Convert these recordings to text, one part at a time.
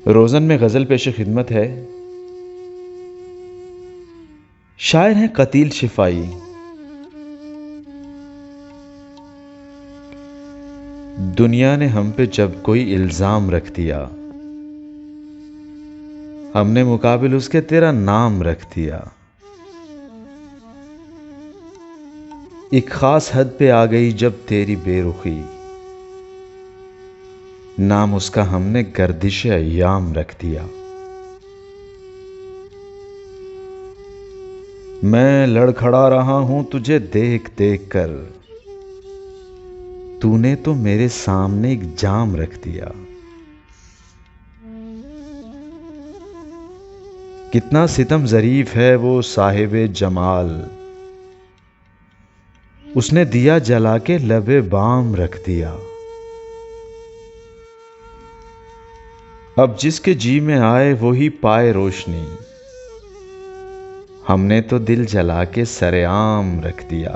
रोज़न में गज़ल पेश खिदमत है। शायर हैं कतील शिफाई। दुनिया ने हम पे जब कोई इल्ज़ाम रख दिया, हमने मुकाबिल उसके तेरा नाम रख दिया। एक ख़ास हद पे आ गई जब तेरी बेरुखी, नाम उसका हमने गर्दिश अय्याम रख दिया। मैं लड़खड़ा रहा हूं तुझे देख देख कर, तूने तो मेरे सामने एक जाम रख दिया। कितना सितम ज़रीफ है वो साहिबे जमाल, उसने दिया जला के लबे बाम रख दिया। अब जिसके जी में आए वो ही पाए रोशनी, हमने तो दिल जला के सरेआम रख दिया।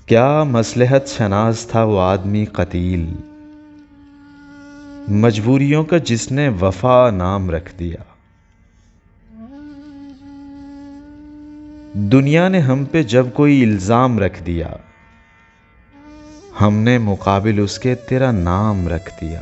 क्या मसलहत शनास था वो आदमी कतील, मजबूरियों का जिसने वफा नाम रख दिया। दुनिया ने हम पे जब कोई इल्जाम रख दिया, हमने मुकाबिल उसके तेरा नाम रख दिया।